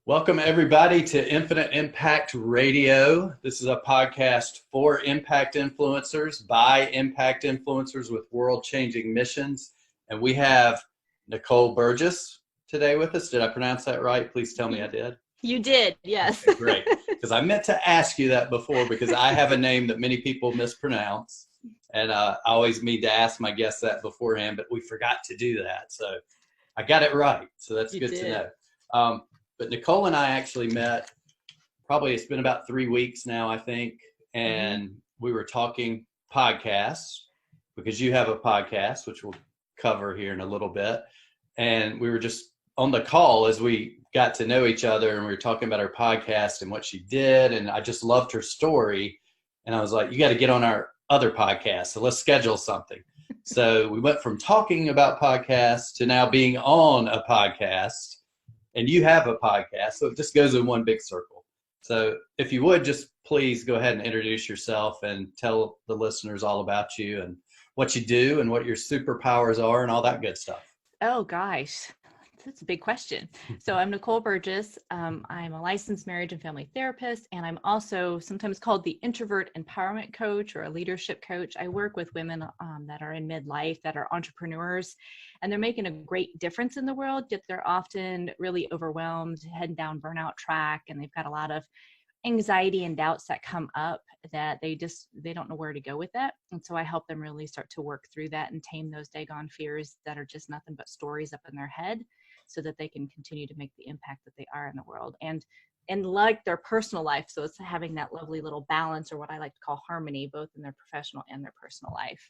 Welcome, everybody, to Infinite Impact Radio. This is a podcast for impact influencers by impact influencers with world-changing missions. And we have Nicole Burgess today with us. Did I pronounce that right? Please tell me I did. You did, yes. Okay, great. Because I meant to ask you that before, because I have a name that many people mispronounce. And I always need to ask my guests that beforehand, but we forgot to do that. So I got it right. So that's good to know. But Nicole and I actually met, probably it's been about 3 weeks now, I think. And we were talking podcasts, because you have a podcast, which we'll cover here in a little bit. And we were just on the call as we got to know each other, and we were talking about her podcast and what she did. And I just loved her story. And I was like, you got to get on our other podcast. So let's schedule something. So we went from talking about podcasts to now being on a podcast. And you have a podcast, so it just goes in one big circle. So if you would, just please go ahead and introduce yourself and tell the listeners all about you and what you do and what your superpowers are and all that good stuff. Oh, gosh. That's a big question. So I'm Nicole Burgess. I'm a licensed marriage and family therapist, and I'm also sometimes called the introvert empowerment coach or a leadership coach. I work with women that are in midlife, that are entrepreneurs, and they're making a great difference in the world, yet they're often really overwhelmed, heading down burnout track, and they've got a lot of anxiety and doubts that come up that they don't know where to go with that. And so I help them really start to work through that and tame those daggone fears that are just nothing but stories up in their head, so that they can continue to make the impact that they are in the world and like their personal life. So it's having that lovely little balance, or what I like to call harmony, both in their professional and their personal life.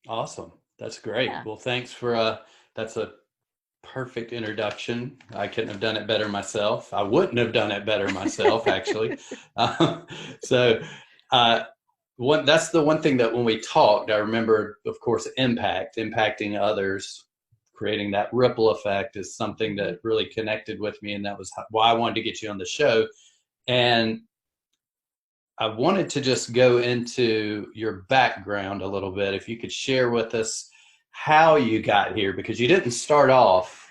Awesome. That's great. Yeah. Well, thanks for, that's a perfect introduction. I couldn't have done it better myself. I wouldn't have done it better myself, actually. That's the one thing that when we talked, I remember, of course, impacting others, creating that ripple effect is something that really connected with me. And that was why I wanted to get you on the show. And I wanted to just go into your background a little bit. If you could share with us how you got here, because you didn't start off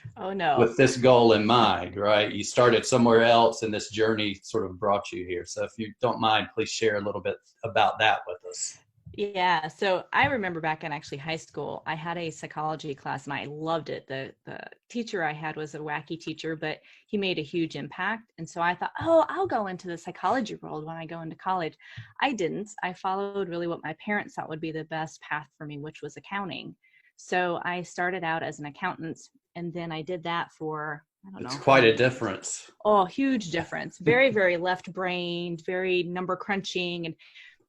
with this goal in mind, right? You started somewhere else, and this journey sort of brought you here. So if you don't mind, please share a little bit about that with us. Yeah. So I remember back in actually high school, I had a psychology class and I loved it. The teacher I had was a wacky teacher, but he made a huge impact. And so I thought, I'll go into the psychology world when I go into college. I didn't. I followed really what my parents thought would be the best path for me, which was accounting. So I started out as an accountant, and then I did that for, I don't know. It's quite a difference. Oh, huge difference. Very, very left-brained, very number crunching. And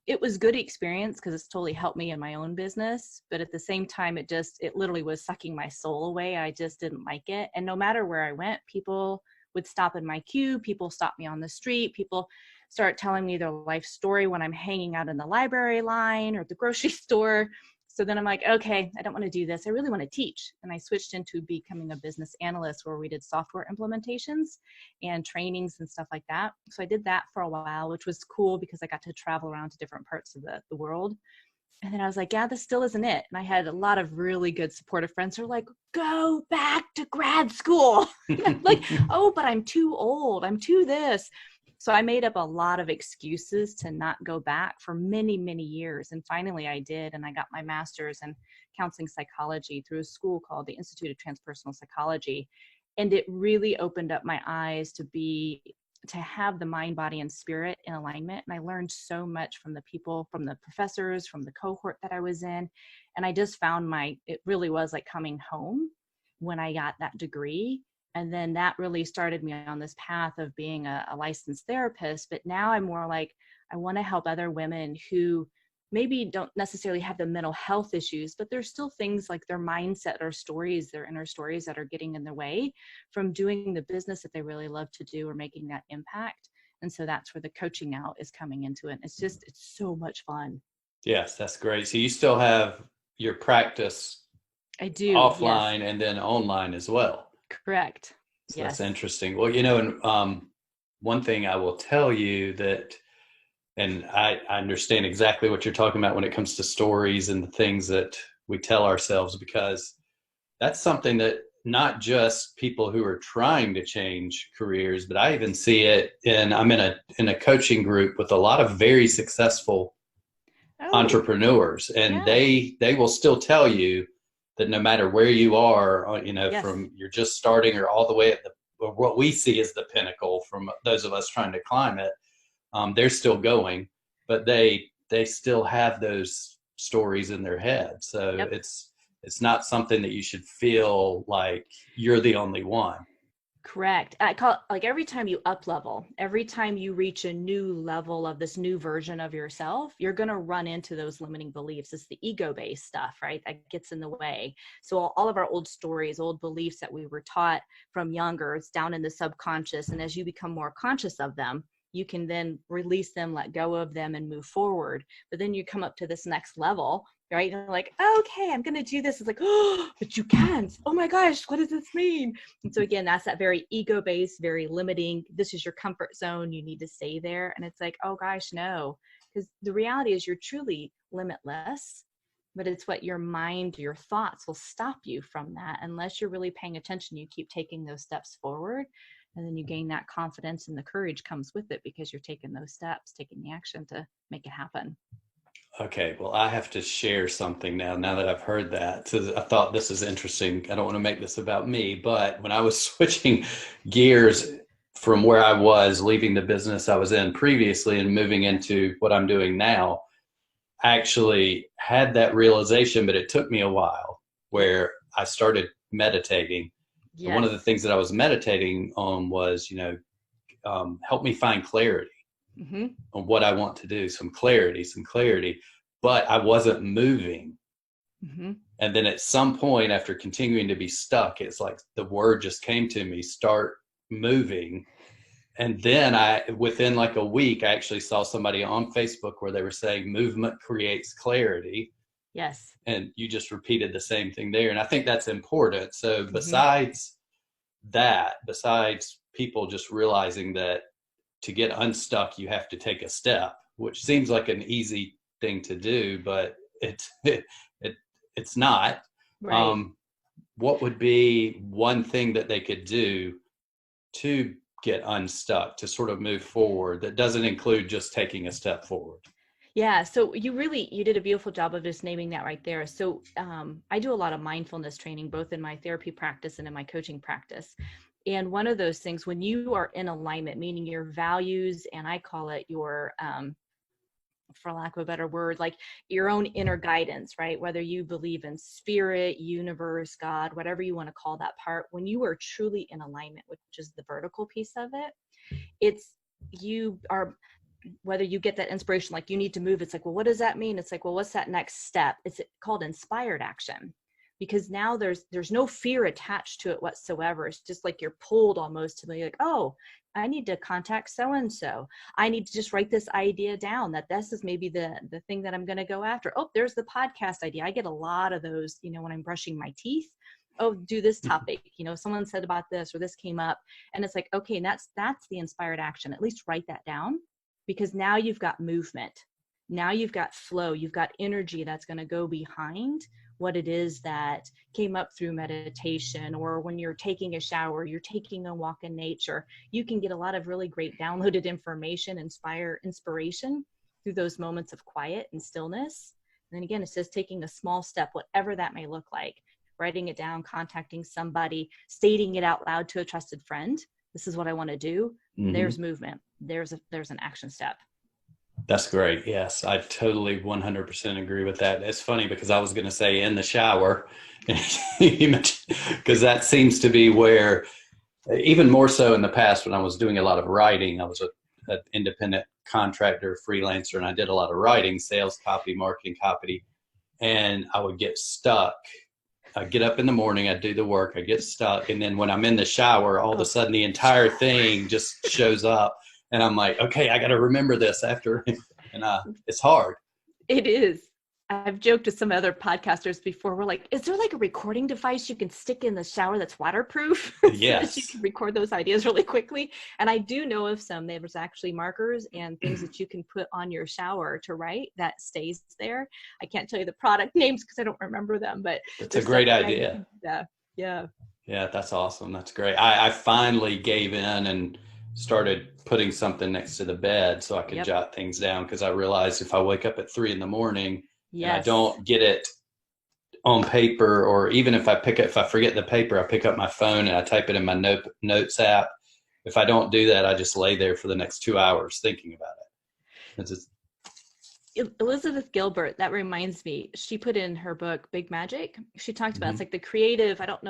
it was good experience because it's totally helped me in my own business. But at the same time, it literally was sucking my soul away. I just didn't like it. And no matter where I went, people would stop in my queue. People stop me on the street. People start telling me their life story when I'm hanging out in the library line or at the grocery store. So then I'm like, okay, I don't want to do this. I really want to teach. And I switched into becoming a business analyst, where we did software implementations and trainings and stuff like that. So I did that for a while, which was cool because I got to travel around to different parts of the world. And then I was like, yeah, this still isn't it. And I had a lot of really good supportive friends who were like, go back to grad school. Like, oh, but I'm too old. I'm too this. So I made up a lot of excuses to not go back for many, many years. And finally I did. And I got my master's in counseling psychology through a school called the Institute of Transpersonal Psychology. And it really opened up my eyes to have the mind, body, and spirit in alignment. And I learned so much from the people, from the professors, from the cohort that I was in. And I just found it really was like coming home when I got that degree. And then that really started me on this path of being a licensed therapist. But now I'm more like, I want to help other women who maybe don't necessarily have the mental health issues, but there's still things like their mindset or stories, their inner stories that are getting in the way from doing the business that they really love to do or making that impact. And so that's where the coaching now is coming into it. It's so much fun. Yes, that's great. So you still have your practice I do, offline, yes. And then online as well. Correct. So yes. That's interesting. Well, and one thing I will tell you that, and I understand exactly what you're talking about when it comes to stories and the things that we tell ourselves, because that's something that not just people who are trying to change careers, but I even see it I'm in a coaching group with a lot of very successful entrepreneurs, and yes. they will still tell you that no matter where you are, Yes. from you're just starting or all the way at or what we see as the pinnacle from those of us trying to climb it, they're still going, but they still have those stories in their head. So Yep. it's not something that you should feel like you're the only one. Correct. I call it like every time you up level, every time you reach a new level of this new version of yourself, you're going to run into those limiting beliefs. It's the ego-based stuff, right? That gets in the way. So all of our old stories, old beliefs that we were taught from younger, it's down in the subconscious. And as you become more conscious of them, you can then release them, let go of them, and move forward. But then you come up to this next level, right? You're like, okay, I'm going to do this. It's like, oh, but you can't. Oh my gosh, what does this mean? And so again, that's that very ego-based, very limiting. This is your comfort zone. You need to stay there. And it's like, oh gosh, no. Because the reality is you're truly limitless, but it's what your mind, your thoughts will stop you from that. Unless you're really paying attention, you keep taking those steps forward. And then you gain that confidence, and the courage comes with it because you're taking those steps, taking the action to make it happen. Okay, well, I have to share something now that I've heard that. So I thought this is interesting. I don't want to make this about me, but when I was switching gears from where I was leaving the business I was in previously and moving into what I'm doing now, I actually had that realization, but it took me a while, where I started meditating. Yes. And one of the things that I was meditating on was, help me find clarity. Mm-hmm. On what I want to do, some clarity, but I wasn't moving. Mm-hmm. And then at some point, after continuing to be stuck, it's like the word just came to me, start moving. And then within like a week, I actually saw somebody on Facebook where they were saying movement creates clarity. Yes. And you just repeated the same thing there. And I think that's important. So besides people just realizing that to get unstuck, you have to take a step, which seems like an easy thing to do, but it's not. Right. What would be one thing that they could do to get unstuck, to sort of move forward, that doesn't include just taking a step forward? Yeah. So you did a beautiful job of just naming that right there. So I do a lot of mindfulness training, both in my therapy practice and in my coaching practice. And one of those things, when you are in alignment, meaning your values, and I call it your, for lack of a better word, like your own inner guidance, right? Whether you believe in spirit, universe, God, whatever you want to call that part, when you are truly in alignment, which is the vertical piece of it, whether you get that inspiration, like you need to move, it's like, well, what does that mean? It's like, well, what's that next step? It's called inspired action. Because now there's no fear attached to it whatsoever. It's just like you're pulled almost to be like, oh, I need to contact so-and-so. I need to just write this idea down, that this is maybe the thing that I'm going to go after. Oh, there's the podcast idea. I get a lot of those, when I'm brushing my teeth. Oh, do this topic. Someone said about this, or this came up. And it's like, okay, and that's the inspired action. At least write that down, because now you've got movement. Now you've got flow. You've got energy that's going to go behind what it is that came up through meditation, or when you're taking a shower, you're taking a walk in nature. You can get a lot of really great downloaded information, inspiration through those moments of quiet and stillness. And then again, it says taking a small step, whatever that may look like, writing it down, contacting somebody, stating it out loud to a trusted friend. This is what I want to do. Mm-hmm. There's movement. There's an action step. That's great. Yes, I totally 100% agree with that. It's funny because I was going to say in the shower, because that seems to be where, even more so in the past when I was doing a lot of writing, I was an independent contractor, freelancer, and I did a lot of writing, sales copy, marketing copy, and I would get stuck. I'd get up in the morning, I'd do the work, I'd get stuck, and then when I'm in the shower, all of a sudden the entire thing just shows up. And I'm like, okay, I got to remember this after. And it's hard. It is. I've joked with some other podcasters before. We're like, is there like a recording device you can stick in the shower that's waterproof? Yes. So that you can record those ideas really quickly. And I do know of some. There's actually markers and things that you can put on your shower to write that stays there. I can't tell you the product names because I don't remember them, but it's a great idea. Yeah. Yeah, that's awesome. That's great. I finally gave in and started putting something next to the bed so I could Yep. jot things down, because I realized if I wake up at 3 a.m. and I Yes. don't get it on paper, or even if I forget the paper, I pick up my phone and I type it in my notes app. If I don't do that, I just lay there for the next 2 hours thinking about it. It's just, Elizabeth Gilbert, that reminds me, she put in her book Big Magic, she talked about it's mhm. like the creative, I don't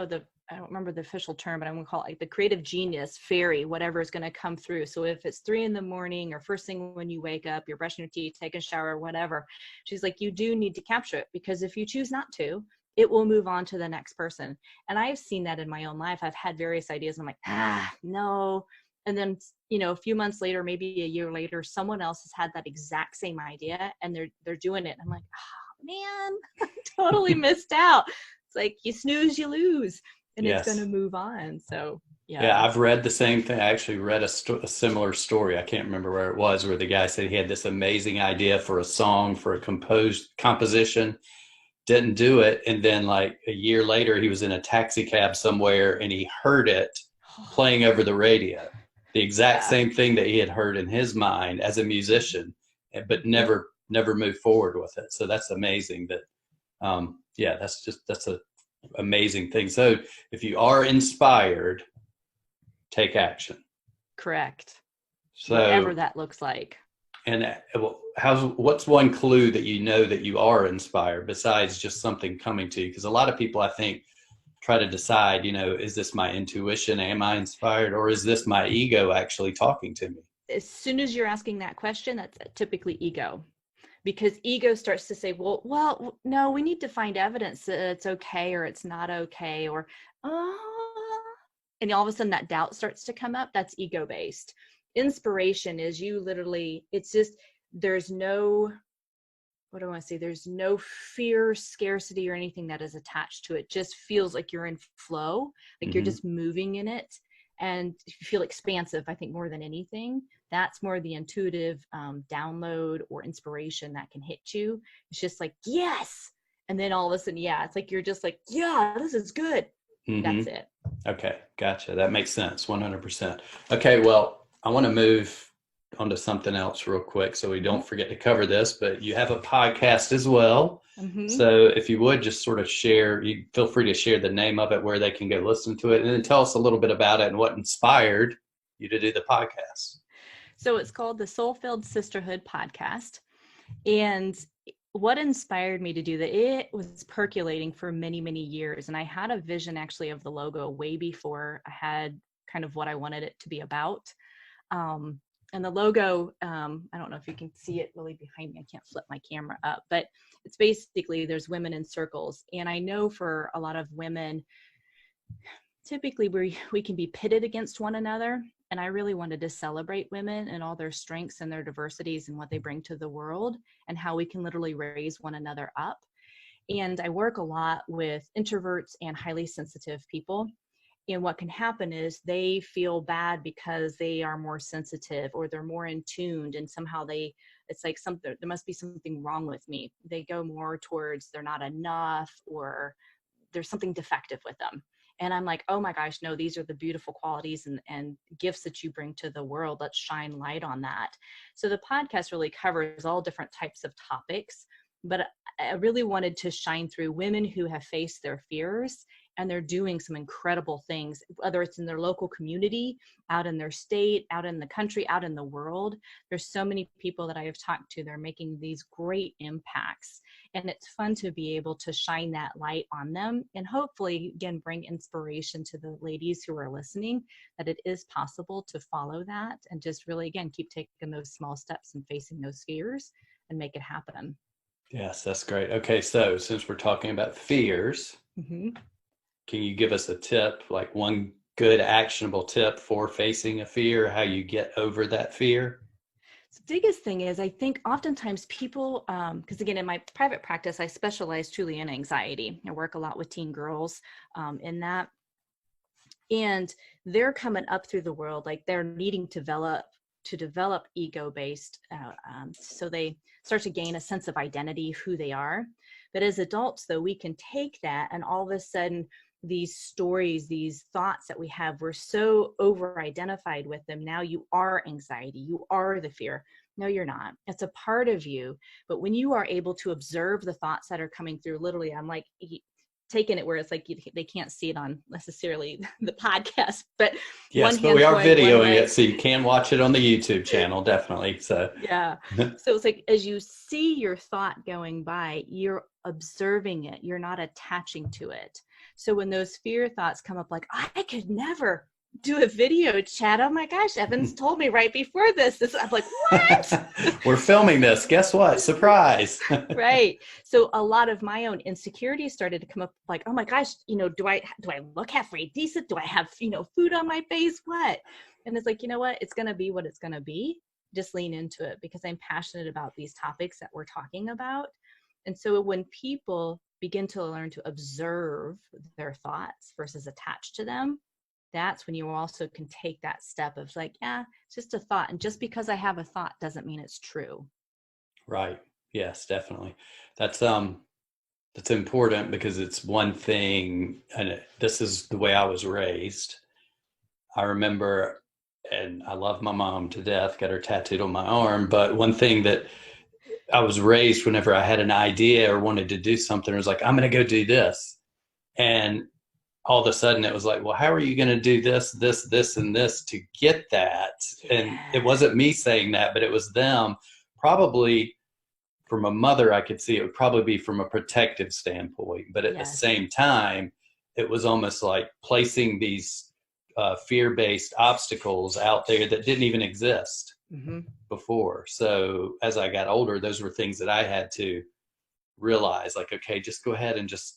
remember the official term, but I'm gonna call it like the creative genius fairy, whatever is gonna come through. So if it's 3 a.m. or first thing when you wake up, you're brushing your teeth, taking a shower, whatever, she's like, you do need to capture it, because if you choose not to, it will move on to the next person. And I've seen that in my own life. I've had various ideas and I'm like, no. And then, a few months later, maybe a year later, someone else has had that exact same idea and they're doing it. I'm like, oh man, I totally missed out. It's like you snooze, you lose, and it's going to Yes. move on. So Yeah, yeah. I've read the same thing. I actually read a similar story. I can't remember where it was, where the guy said he had this amazing idea for a song, for a composition, didn't do it. And then like a year later, he was in a taxi cab somewhere and he heard it playing over the radio. The exact Yeah. same thing that he had heard in his mind as a musician, but Mhm. never moved forward with it. So that's amazing that, yeah, that's a amazing thing. So if you are inspired, take action. Correct. Whatever So, that looks like. and what's one clue that you know that you are inspired besides just something coming to you? Because a lot of people, I think, try to decide, is this my intuition? Am I inspired? Or is this my ego actually talking to me? As soon as you're asking that question, that's typically ego, because ego starts to say, no, we need to find evidence that it's okay or it's not okay, or and all of a sudden that doubt starts to come up. That's ego based. Inspiration is you literally, it's just, there's no, what do I want to say? There's no fear, scarcity, or anything that is attached to it. Just feels like you're in flow, like you're Mm-hmm. just moving in it. And you feel expansive, I think, more than anything. That's more the intuitive download or inspiration that can hit you. It's just like, yes. And then all of a sudden, yeah, it's like you're just like, yeah, this is good. Mm-hmm. That's it. Okay, gotcha. That makes sense, 100%. Okay, well, I want to move onto something else real quick so we don't forget to cover this, but you have a podcast as well. Mm-hmm. So if you would just sort of share, you feel free to share the name of it, where they can go listen to it, and then tell us a little bit about it and what inspired you to do the podcast. So it's called the Soul-Filled Sisterhood Podcast. And what inspired me to do that, it was percolating for many, many years. And I had a vision actually of the logo way before I had kind of what I wanted it to be about. And the logo, I don't know if you can see it really behind me. I can't flip my camera up, but it's basically there's women in circles. And I know for a lot of women, typically we can be pitted against one another. And I really wanted to celebrate women and all their strengths and their diversities and what they bring to the world, and how we can literally raise one another up. And I work a lot with introverts and highly sensitive people. And what can happen is they feel bad because they are more sensitive or they're more in tuned, and somehow it's like something, there must be something wrong with me. They go more towards they're not enough, or there's something defective with them. And I'm like, oh my gosh, no, these are the beautiful qualities and gifts that you bring to the world. Let's shine light on that. So the podcast really covers all different types of topics, but I really wanted to shine through women who have faced their fears and they're doing some incredible things, whether it's in their local community, out in their state, out in the country, out in the world. There's so many people that I have talked to, they're making these great impacts. And it's fun to be able to shine that light on them and hopefully, again, bring inspiration to the ladies who are listening, that it is possible to follow that and just really, again, keep taking those small steps and facing those fears and make it happen. Yes, that's great. Okay, so since we're talking about fears, Mm-hmm. can you give us a tip, like one good actionable tip for facing a fear, how you get over that fear? So the biggest thing is, I think oftentimes people, because again, in my private practice, I specialize truly in anxiety. I work a lot with teen girls in that. And they're coming up through the world, like they're needing to develop ego-based, so they start to gain a sense of identity, who they are. But as adults, though, we can take that and all of a sudden these stories, these thoughts that we have, we're so over identified with them. Now you are anxiety, you are the fear. No, you're not. It's a part of you. But when you are able to observe the thoughts that are coming through, literally, I'm like taking it where it's like they can't see it on necessarily the podcast, but yes, but we are videoing it, so you can watch it on the YouTube channel, definitely. So yeah. So it's like, as you see your thought going by, you're observing it. You're not attaching to it. So when those fear thoughts come up, like, I could never do a video chat. Oh my gosh, Evans told me right before this. I'm like, what? We're filming this. Guess what? Surprise. Right. So a lot of my own insecurities started to come up, like, oh my gosh, do I look halfway decent? Do I have, food on my face? What? And it's like, you know what? It's going to be what it's going to be. Just lean into it, because I'm passionate about these topics that we're talking about. And so when people begin to learn to observe their thoughts versus attach to them, that's when you also can take that step of like, yeah, it's just a thought. And just because I have a thought doesn't mean it's true. Right. Yes, definitely. That's important, because it's one thing, and this is the way I was raised. I remember, and I love my mom to death, got her tattooed on my arm, but one thing that I was raised, whenever I had an idea or wanted to do something, it was like, I'm going to go do this. And all of a sudden it was like, well, how are you going to do this, and this to get that? Yeah. And it wasn't me saying that, but it was them. Probably from a mother, I could see it would probably be from a protective standpoint. But at the same time, it was almost like placing these fear-based obstacles out there that didn't even exist before. So as I got older, those were things that I had to realize, like, okay, just go ahead and just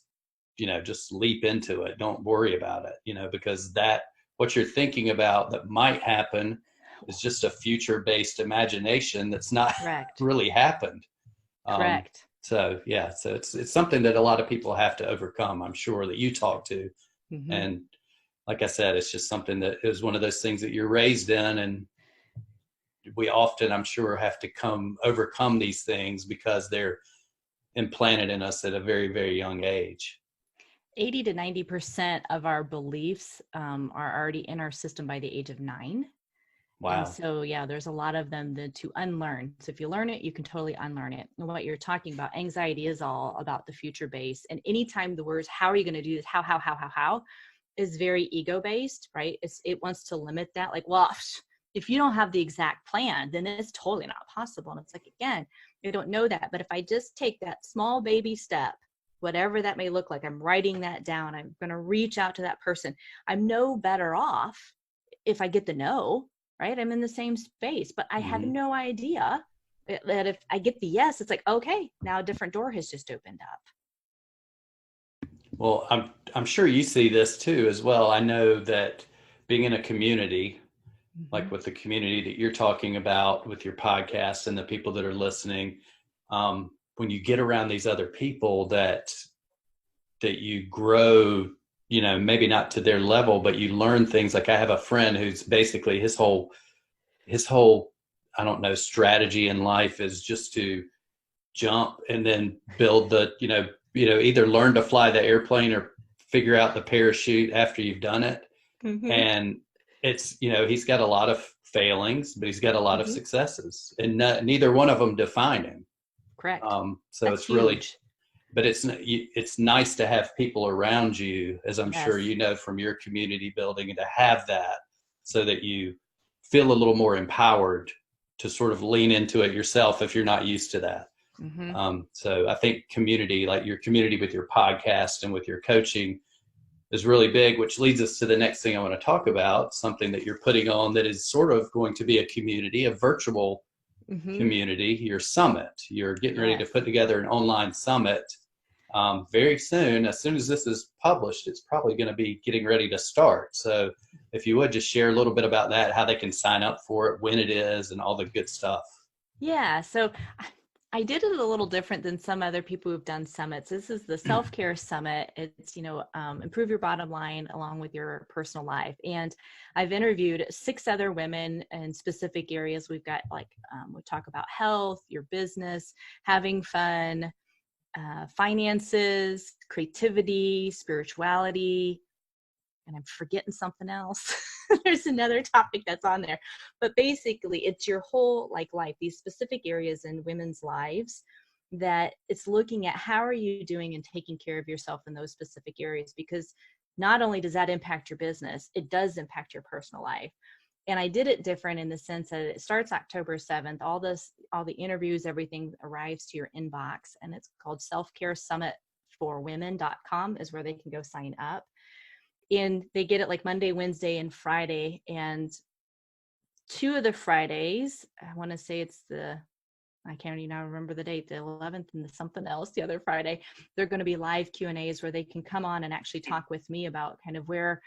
leap into it. Don't worry about it, because what you're thinking about that might happen is just a future-based imagination that's not really happened. Correct. So it's something that a lot of people have to overcome, I'm sure, that you talk to. And like I said, it's just something that is one of those things that you're raised in, and we often, I'm sure, have to overcome these things because they're implanted in us at a very, very young age. 80 to 90% of our beliefs are already in our system by the age of 9. Wow. And so, there's a lot of them to unlearn. So if you learn it, you can totally unlearn it. And what you're talking about, anxiety is all about the future base. And anytime the words, how are you going to do this? How is very ego based, right? It wants to limit that. Like, well, if you don't have the exact plan, then it's totally not possible. And it's like, again, I don't know that. But if I just take that small baby step, whatever that may look like, I'm writing that down. I'm going to reach out to that person. I'm no better off if I get the no, right? I'm in the same space, but I have no idea that if I get the yes, it's like, okay, now a different door has just opened up. Well, I'm sure you see this too as well. I know that being in a community, like with the community that you're talking about with your podcast and the people that are listening, when you get around these other people that you grow, maybe not to their level, but you learn things. Like I have a friend who's basically his whole, I don't know, strategy in life is just to jump and then build the, either learn to fly the airplane or figure out the parachute after you've done it. And it's, he's got a lot of failings, but he's got a lot of successes, and neither one of them define him. Correct. So that's it's really, huge. but it's nice to have people around you, as I'm sure you know from your community building, and to have that so that you feel a little more empowered to sort of lean into it yourself if you're not used to that. So I think community, like your community with your podcast and with your coaching, is really big, which leads us to the next thing I want to talk about, something that you're putting on that is sort of going to be a community, a virtual community, your summit. You're getting ready to put together an online summit very soon. As soon as this is published, it's probably going to be getting ready to start. So if you would just share a little bit about that, how they can sign up for it, when it is, and all the good stuff. Yeah. So I did it a little different than some other people who've done summits. This is the self-care summit. It's, improve your bottom line along with your personal life. And I've interviewed 6 other women in specific areas. We've got we talk about health, your business, having fun, finances, creativity, spirituality, and I'm forgetting something else. There's another topic that's on there, but basically it's your whole life, these specific areas in women's lives that it's looking at how are you doing and taking care of yourself in those specific areas, because not only does that impact your business, it does impact your personal life. And I did it different in the sense that it starts October 7th. All the interviews, everything arrives to your inbox, and it's called selfcaresummitforwomen.com is where they can go sign up. And they get it like Monday, Wednesday, and Friday. And 2 of the Fridays, I want to say it's I can't even remember the date, the 11th and something else, the other Friday, they're going to be live Q&As where they can come on and actually talk with me about kind of where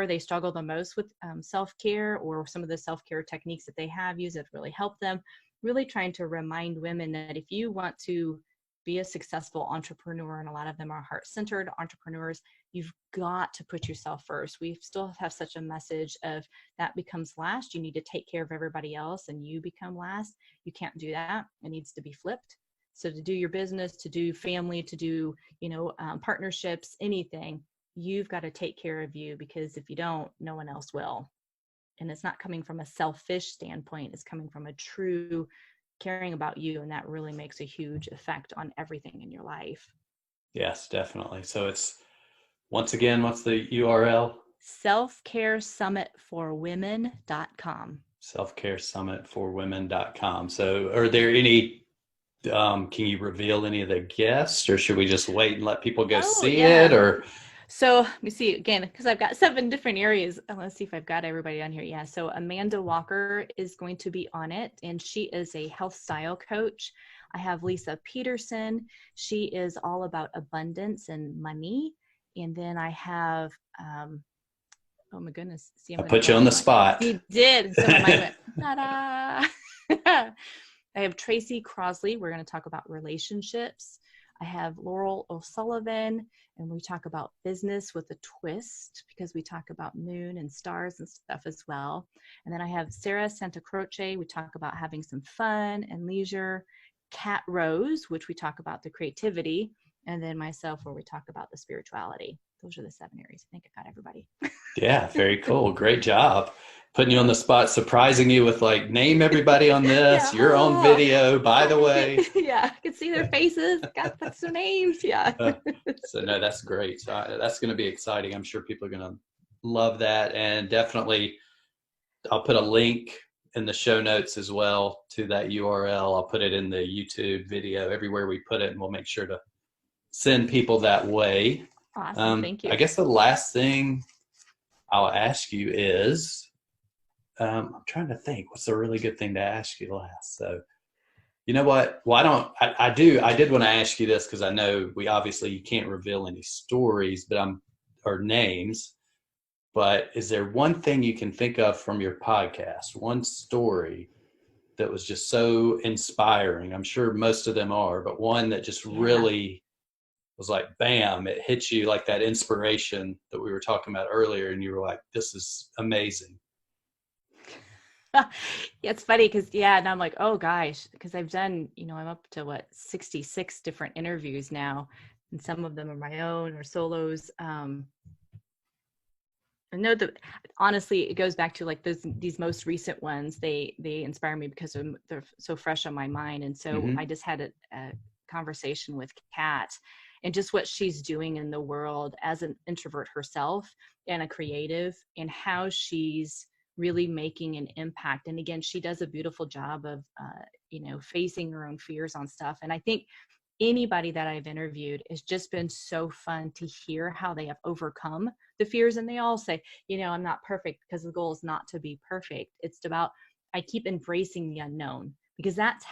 they struggle the most with self-care, or some of the self-care techniques that they have used that really help them. Really trying to remind women that if you want to be a successful entrepreneur, and a lot of them are heart-centered entrepreneurs, you've got to put yourself first. We still have such a message of that becomes last. You need to take care of everybody else and you become last. You can't do that. It needs to be flipped. So to do your business, to do family, to do, partnerships, anything, you've got to take care of you, because if you don't, no one else will. And it's not coming from a selfish standpoint. It's coming from a true caring about you, and that really makes a huge effect on everything in your life. Yes, definitely. So it's, once again, what's the URL? selfcaresummitforwomen.com. selfcaresummitforwomen.com. So are there any, can you reveal any of the guests, or should we just wait and let people go see it? Or so let me see again, because I've got 7 different areas. Let's see if I've got everybody on here. Yeah. So Amanda Walker is going to be on it, and she is a health style coach. I have Lisa Peterson. She is all about abundance and money. And then I have, oh my goodness. See, I put you on the spot. You did. So my mind went, ta-da. I have Tracy Crosley. We're going to talk about relationships. I have Laurel O'Sullivan, and we talk about business with a twist, because we talk about moon and stars and stuff as well. And then I have Sarah Santa Croce. We talk about having some fun and leisure. Kat Rose, which we talk about the creativity. And then myself, where we talk about the spirituality. Those are the 7 areas. I think I got everybody. Yeah, very cool. Great job. Putting you on the spot, surprising you with name everybody on this. You're on video, by the way. Yeah, I can see their faces. Got some names. Yeah. So no, that's great. So that's going to be exciting. I'm sure people are going to love that. And definitely I'll put a link in the show notes as well to that URL. I'll put it in the YouTube video, everywhere we put it, and we'll make sure to send people that way. Awesome. Thank you. I guess the last thing I'll ask you is, I'm trying to think what's a really good thing to ask you last. So, you know what? I did want to ask you this, because I know you can't reveal any stories, or names, but is there one thing you can think of from your podcast, one story that was just so inspiring? I'm sure most of them are, but one that just really was like, bam, it hit you like that inspiration that we were talking about earlier. And you were like, this is amazing. Yeah, it's funny because and I'm like, oh gosh, because I've done, I'm up to 66 different interviews now, and some of them are my own or solos. I know that honestly, it goes back to these most recent ones. They inspire me because they're so fresh on my mind. And so I just had a conversation with Kat, and just what she's doing in the world as an introvert herself and a creative, and how she's really making an impact. And again, she does a beautiful job of, facing her own fears on stuff. And I think anybody that I've interviewed, has just been so fun to hear how they have overcome the fears. And they all say, I'm not perfect, because the goal is not to be perfect. It's about, I keep embracing the unknown, because that's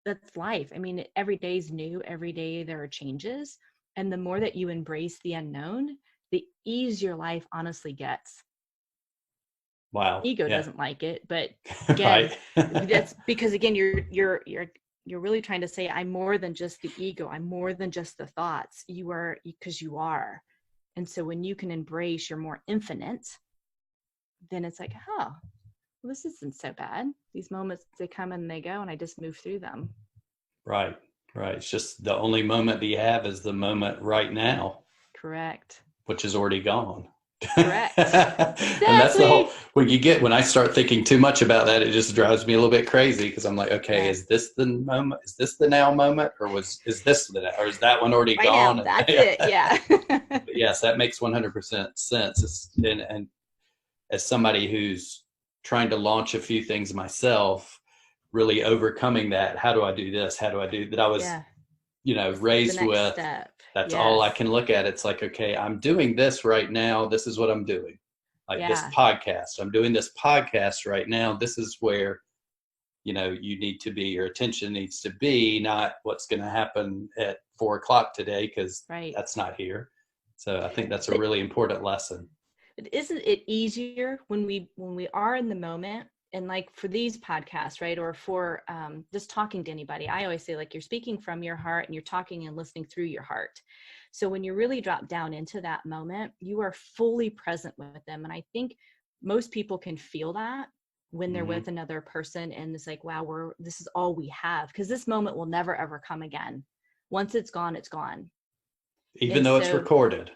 that's life. I mean, every day is new. Every day there are changes. And the more that you embrace the unknown, the easier life honestly gets. Wow. Ego doesn't like it, but again, that's because again, you're really trying to say, I'm more than just the ego. I'm more than just the thoughts. You are, because you are. And so when you can embrace you're more infinite, then it's like, well, this isn't so bad. These moments, they come and they go, and I just move through them. Right. Right. It's just the only moment that you have is the moment right now, Correct. which is already gone. Correct. And that's the whole, Exactly. when I start thinking too much about that, it just drives me a little bit crazy because I'm like, okay, Yeah. is this the moment? Is this the now moment? Is that one already Right now. gone? And, That's it. Yeah. but yes, that makes 100% sense. And as somebody who's trying to launch a few things myself, really overcoming that, how do I do this? How do I do that? I was, Yeah. The raised next with, step. that's all I Yes. can look at. It's like, okay, I'm doing this right now. This is what I'm doing. Like this Yeah. podcast. I'm doing this podcast right now. This is where, you need to be, your attention needs to be, not what's going to happen at 4 o'clock today, because Right. that's not here. So I think that's a But really important lesson. isn't it easier when we are in the moment, and like for these podcasts, right, or for just talking to anybody? I always say, like, you're speaking from your heart and you're talking and listening through your heart. So when you really drop down into that moment, you are fully present with them. And I think most people can feel that when they're Mm-hmm. with another person, and it's like, wow, this is all we have, because this moment will never ever come again. Once it's gone, it's gone. Even And though it's so recorded.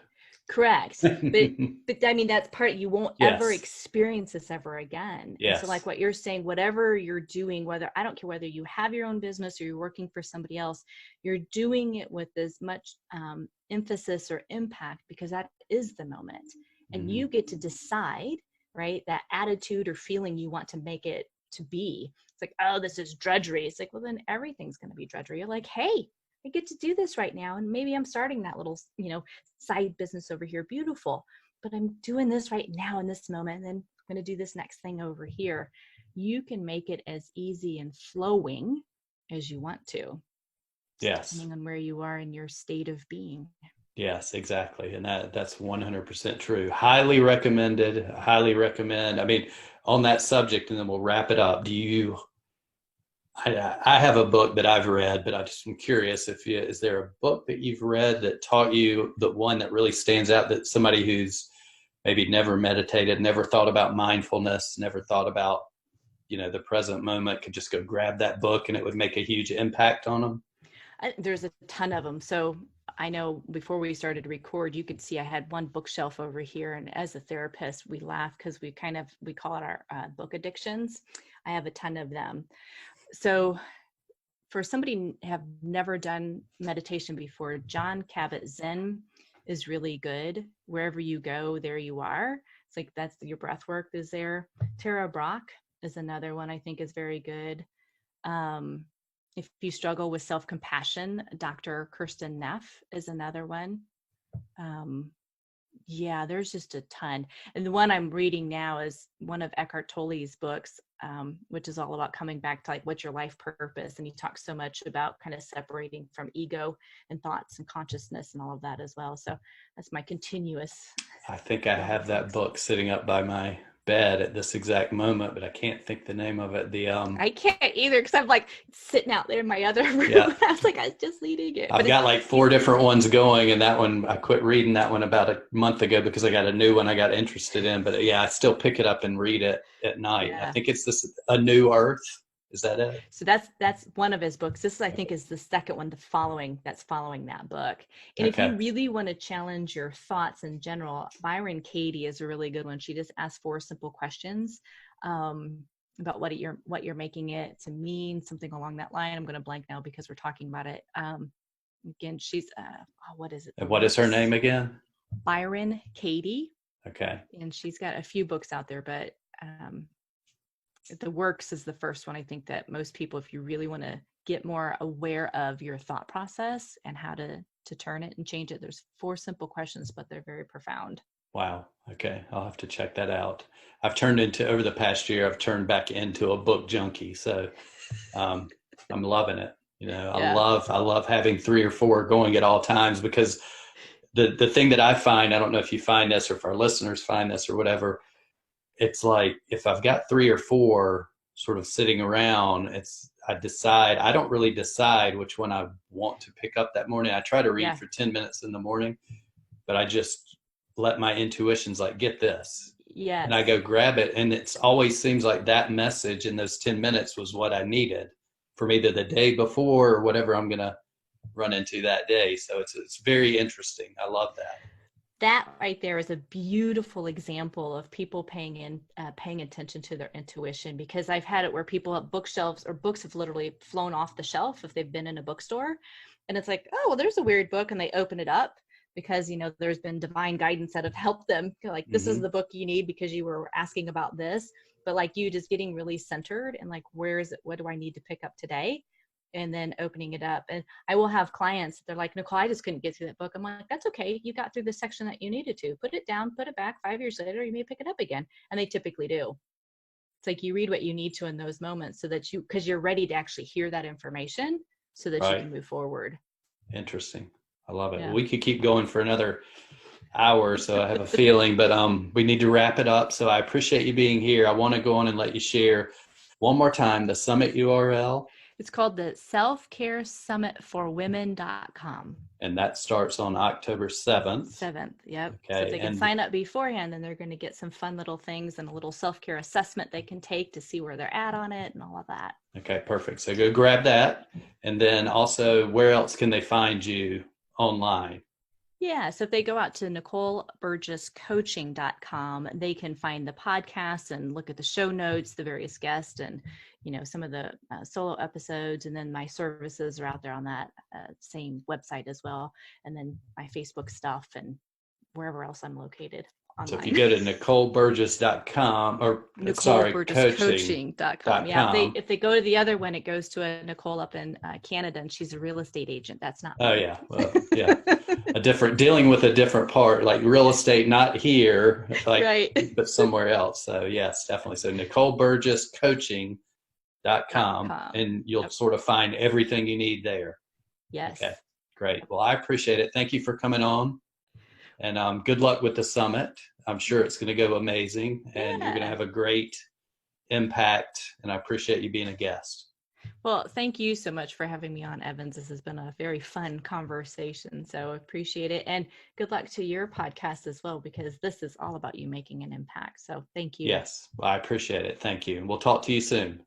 correct. But I mean, that's part, you won't ever Yes. experience this ever again. And so like Yes. what you're saying, whatever you're doing, I don't care whether you have your own business or you're working for somebody else, you're doing it with as much emphasis or impact, because that is the moment. And Mm-hmm. you get to decide, right, that attitude or feeling you want to make it to be. It's like, oh, this is drudgery. It's like, well, then everything's going to be drudgery. You're like, hey, I get to do this right now. And maybe I'm starting that little, side business over here. Beautiful. But I'm doing this right now in this moment. And then I'm going to do this next thing over here. You can make it as easy and flowing as you want to, Yes. depending on where you are in your state of being. Yes, exactly. And that's 100% true. Highly recommended. Highly recommend. I mean, on that subject, and then we'll wrap it up. I have a book that I've read, but I just am curious is there a book that you've read that taught you, the one that really stands out, that somebody who's maybe never meditated, never thought about mindfulness, never thought about, the present moment, could just go grab that book and it would make a huge impact on them? There's a ton of them. So I know before we started to record, you could see I had one bookshelf over here. And as a therapist, we laugh because we call it our book addictions. I have a ton of them. So for somebody have never done meditation before, John Kabat-Zinn is really good. Wherever you go, there you are. It's like, that's your breath work is there. Tara Brach is another one I think is very good. If you struggle with self-compassion, Dr. Kirsten Neff is another one. Yeah, there's just a ton. And the one I'm reading now is one of Eckhart Tolle's books, which is all about coming back to like, what's your life purpose? And he talks so much about kind of separating from ego and thoughts and consciousness and all of that as well. So that's my continuous. I think I have that book sitting up by my bed at this exact moment, but I can't think the name of it. I can't either, because I'm like sitting out there in my other room. Yeah. I was like, I was just reading it. I've got like 4 different ones going, and that one, I quit reading that one about a month ago because I got a new one I got interested in. But yeah, I still pick it up and read it at night. Yeah. I think it's A New Earth. Is that it? So that's one of his books. This, I think, is the second one following that book. And if you really want to challenge your thoughts in general, Byron Katie is a really good one. She just asks 4 simple questions about what you're making it to mean, something along that line. I'm going to blank now because we're talking about it. Again, she's what is it? And what is her name again? Byron Katie. Okay. And she's got a few books out there, but The Works is the first one. I think that most people, if you really want to get more aware of your thought process and how to turn it and change it, there's 4 simple questions, but they're very profound. Wow. Okay. I'll have to check that out. Over the past year, I've turned back into a book junkie. So I'm loving it. Yeah. I love having 3 or 4 going at all times, because the thing that I find, I don't know if you find this or if our listeners find this or whatever, it's like, if I've got 3 or 4 sort of sitting around, I don't really decide which one I want to pick up that morning. I try to read for 10 minutes in the morning, but I just let my intuitions like, get this. Yeah. And I go grab it. And it always seems like that message in those 10 minutes was what I needed from either the day before or whatever I'm going to run into that day. So it's very interesting. I love that. That right there is a beautiful example of people paying attention to their intuition, because I've had it where people at bookshelves or books have literally flown off the shelf if they've been in a bookstore, and it's like, oh, well, there's a weird book, and they open it up because, there's been divine guidance that have helped them. Like, this is the book you need because you were asking about this, but like you just getting really centered and like, where is it? What do I need to pick up today? And then opening it up. And I will have clients, they're like, Nicole, I just couldn't get through that book. I'm like, that's okay. You got through the section that you needed to. Put it down, put it back. 5 years later, you may pick it up again. And they typically do. It's like you read what you need to in those moments so that because you're ready to actually hear that information so that you can move forward. Interesting. I love it. Yeah. We could keep going for another hour or so, I have a feeling, but we need to wrap it up. So I appreciate you being here. I want to go on and let you share one more time the summit URL. It's called the selfcaresummitforwomen.com. And that starts on October 7th. 7th, yep. Okay. So if they can sign up beforehand, then they're going to get some fun little things and a little self-care assessment they can take to see where they're at on it and all of that. Okay, perfect. So go grab that. And then also, where else can they find you online? Yeah, so if they go out to NicoleBurgessCoaching.com, they can find the podcast and look at the show notes, the various guests, and some of the solo episodes, and then my services are out there on that same website as well, and then my Facebook stuff and wherever else I'm located online. So if you go to NicoleBurgess.com or NicoleBurgessCoaching.com. Yeah, if they go to the other one, it goes to a Nicole up in Canada, and she's a real estate agent. That's not me. Oh yeah, well, yeah, dealing with a different part, like real estate, not here, like right. But somewhere else. So yes, definitely. So NicoleBurgessCoaching.com, and you'll sort of find everything you need there. Yes. Okay, great. Well, I appreciate it. Thank you for coming on. And good luck with the summit. I'm sure it's going to go amazing, and you're going to have a great impact. And I appreciate you being a guest. Well, thank you so much for having me on, Evans. This has been a very fun conversation, so I appreciate it. And good luck to your podcast as well, because this is all about you making an impact. So thank you. Yes, I appreciate it. Thank you. And we'll talk to you soon.